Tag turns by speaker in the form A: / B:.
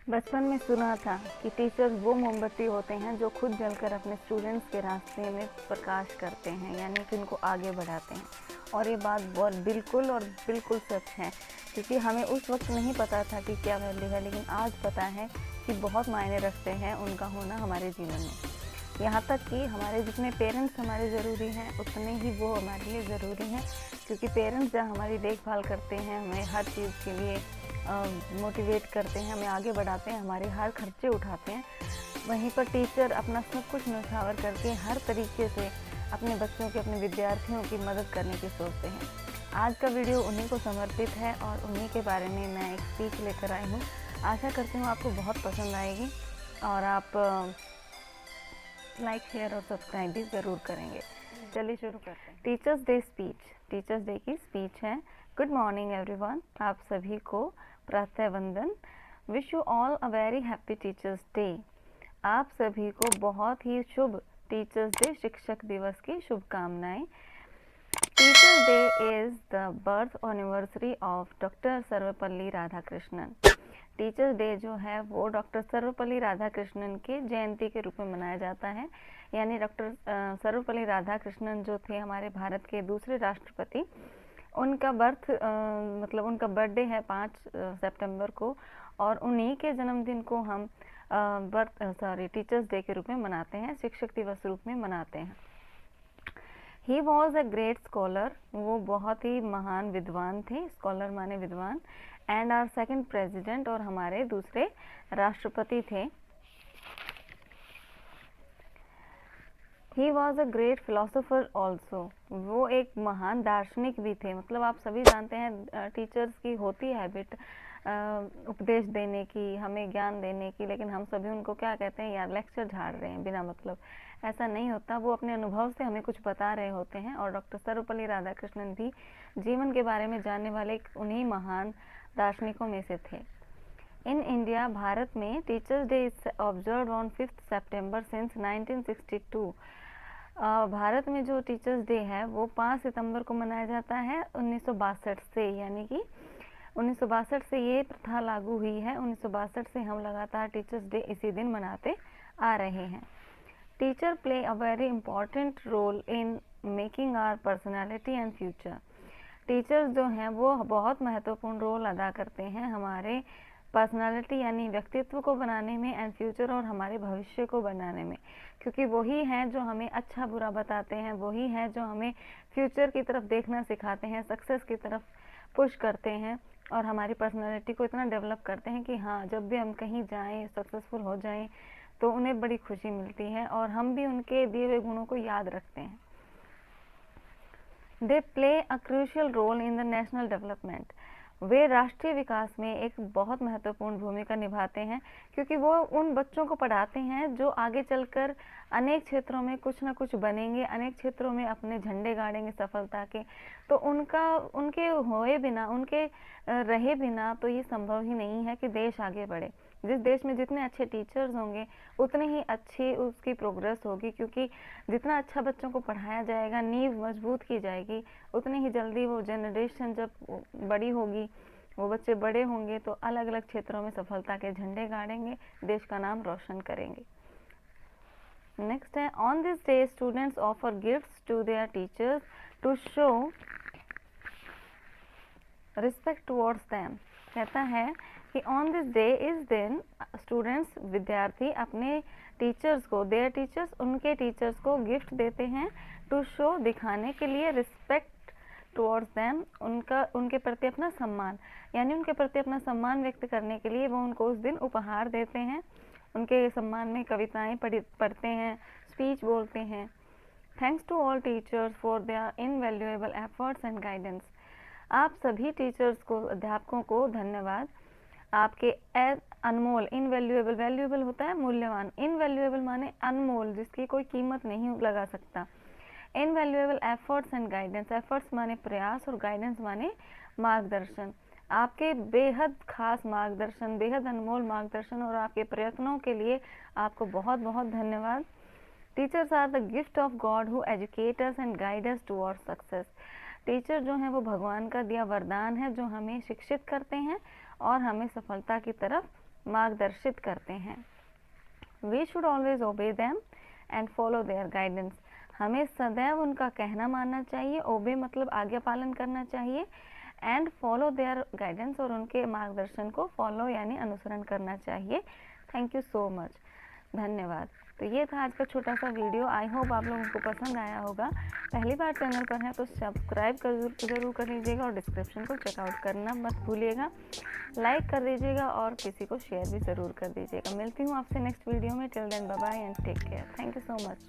A: बचपन में सुना था कि टीचर्स वो मोमबत्ती होते हैं जो खुद जलकर अपने स्टूडेंट्स के रास्ते में प्रकाश करते हैं, यानी कि उनको आगे बढ़ाते हैं। और ये बात बहुत बिल्कुल सच है, क्योंकि हमें उस वक्त नहीं पता था कि क्या वैल्यू है, लेकिन आज पता है कि बहुत मायने रखते हैं उनका होना हमारे जीवन में। यहाँ तक कि हमारे जितने पेरेंट्स हमारे ज़रूरी हैं, उतने ही वो हमारे लिए ज़रूरी हैं, क्योंकि पेरेंट्स जब हमारी देखभाल करते हैं, हमें हर चीज़ के लिए मोटिवेट करते हैं, हमें आगे बढ़ाते हैं, हमारे हर खर्चे उठाते हैं, वहीं पर टीचर अपना सब कुछ न्यौछावर करके हर तरीके से अपने बच्चों के, अपने विद्यार्थियों की मदद करने की सोचते हैं। आज का वीडियो उन्हीं को समर्पित है और उन्हीं के बारे में मैं एक स्पीच लेकर आई हूँ। आशा करती हूँ आपको बहुत पसंद आएगी और आप लाइक, शेयर और सब्सक्राइब भी ज़रूर करेंगे। चलिए शुरू करते हैं। Teachers day speech. Teachers day की स्पीच है। गुड मॉर्निंग एवरीवन, आप सभी को प्रातः वंदन। Wish you all a very happy teachers day. आप सभी को बहुत ही शुभ टीचर्स डे, शिक्षक दिवस की शुभकामनाएं। Teachers day is the birth anniversary of doctor Sarvepalli Radhakrishnan. Teachers day जो है वो डॉक्टर सर्वपल्ली राधाकृष्णन के जयंती के रूप में मनाया जाता है। यानी डॉक्टर सर्वपल्ली राधाकृष्णन जो थे हमारे भारत के दूसरे राष्ट्रपति, उनका उनका बर्थडे है 5 सितंबर को, और उन्हीं के जन्मदिन को हम टीचर्स डे के रूप में मनाते हैं, शिक्षक दिवस रूप में मनाते हैं। He was a great scholar, वो बहुत ही महान विद्वान थे, स्कॉलर माने विद्वान, एंड आवर सेकंड प्रेसिडेंट, और हमारे दूसरे राष्ट्रपति थे। He was a great philosopher also, वो एक महान दार्शनिक भी थे। मतलब आप सभी जानते हैं टीचर्स की होती है हैबिट उपदेश देने की, हमें ज्ञान देने की, लेकिन हम सभी उनको क्या कहते हैं, यार लेक्चर झाड़ रहे हैं बिना मतलब। ऐसा नहीं होता, वो अपने अनुभव से हमें कुछ बता रहे होते हैं। और डॉक्टर सर्वपल्ली राधाकृष्णन भी जीवन के बारे में जानने वाले उन्हीं महान दार्शनिकों में से थे। इन इंडिया, भारत में teachers day is observe on 5 September since 1962। Bharat में जो टीचर्स डे है वो 5 सितंबर को मनाया जाता है 1962 से, यानी कि 1962 से ये प्रथा लागू हुई है। 1962 से हम लगातार टीचर्स डे इसी दिन मनाते आ रहे हैं। Teacher play a very important role in making our personality and future. Teachers जो हैं वो बहुत महत्वपूर्ण रोल अदा करते हैं हमारे पर्सनालिटी यानी व्यक्तित्व को बनाने में, एंड फ्यूचर और हमारे भविष्य को बनाने में, क्योंकि वही हैं जो हमें अच्छा बुरा बताते हैं, वही हैं जो हमें फ्यूचर की तरफ देखना सिखाते हैं, सक्सेस की तरफ पुश करते हैं, और हमारी पर्सनालिटी को इतना डेवलप करते हैं कि हाँ, जब भी हम कहीं जाएं, सक्सेसफुल हो जाएं, तो उन्हें बड़ी खुशी मिलती है और हम भी उनके दिए हुए गुणों को याद रखते हैं। They play a crucial role in the national development. वे राष्ट्रीय विकास में एक बहुत महत्वपूर्ण भूमिका निभाते हैं, क्योंकि वो उन बच्चों को पढ़ाते हैं जो आगे चलकर अनेक क्षेत्रों में कुछ ना कुछ बनेंगे, अनेक क्षेत्रों में अपने झंडे गाड़ेंगे सफलता के। तो उनके होए बिना, उनके रहे बिना तो ये संभव ही नहीं है कि देश आगे बढ़े। जिस देश में जितने अच्छे टीचर्स होंगे उतनी ही अच्छी उसकी प्रोग्रेस होगी, क्योंकि जितना अच्छा बच्चों को पढ़ाया जाएगा, नींव मजबूत की जाएगी, उतनी ही जल्दी वो जनरेशन जब बड़ी होगी, वो बच्चे बड़े होंगे तो अलग अलग क्षेत्रों में सफलता के झंडे गाड़ेंगे, देश का नाम रोशन करेंगे। नेक्स्ट है, on this day students offer gifts to their teachers to show respect towards them. कहता है कि ऑन दिस डे, इस दिन स्टूडेंट्स, विद्यार्थी अपने टीचर्स को, देयर टीचर्स, उनके टीचर्स को गिफ्ट देते हैं, टू शो, दिखाने के लिए, रिस्पेक्ट टुवर्ड्स देम, उनके प्रति अपना सम्मान, यानी उनके प्रति अपना सम्मान व्यक्त करने के लिए वो उनको उस दिन उपहार देते हैं, उनके सम्मान में कविताएं पढ़ते हैं, स्पीच बोलते हैं। Thanks to all teachers for their invaluable efforts and guidance. आप सभी टीचर्स को, अध्यापकों को धन्यवाद, आपके अनमोल, इनवैल्यूएबल, वैल्यूएबल होता है मूल्यवान, इनवैल्यूएबल माने अनमोल, जिसकी कोई कीमत नहीं लगा सकता। Invaluable efforts and guidance, efforts माने प्रयास और गाइडेंस माने मार्गदर्शन। आपके बेहद खास मार्गदर्शन, बेहद अनमोल मार्गदर्शन और आपके प्रयत्नों के लिए आपको बहुत बहुत धन्यवाद। Teachers are the gift of God who educate us and guide us towards success. Teacher जो हैं वो भगवान का दिया वरदान है, जो हमें शिक्षित करते हैं और हमें सफलता की तरफ मार्गदर्शित करते हैं। We should always obey them and follow their guidance. हमें सदैव उनका कहना मानना चाहिए, ओबे मतलब आज्ञा पालन करना चाहिए, एंड फॉलो देयर गाइडेंस और उनके मार्गदर्शन को फॉलो यानी अनुसरण करना चाहिए। थैंक यू सो मच, धन्यवाद। तो ये था आज का छोटा सा वीडियो। आई होप आप लोगों को पसंद आया होगा। पहली बार चैनल पर हैं तो सब्सक्राइब जरूर कर लीजिएगा और डिस्क्रिप्शन को चेकआउट करना मत भूलिएगा। लाइक कर दीजिएगा और किसी को शेयर भी ज़रूर कर दीजिएगा। मिलती हूँ आपसे नेक्स्ट वीडियो में। Till then bye bye and take care. Thank you so much.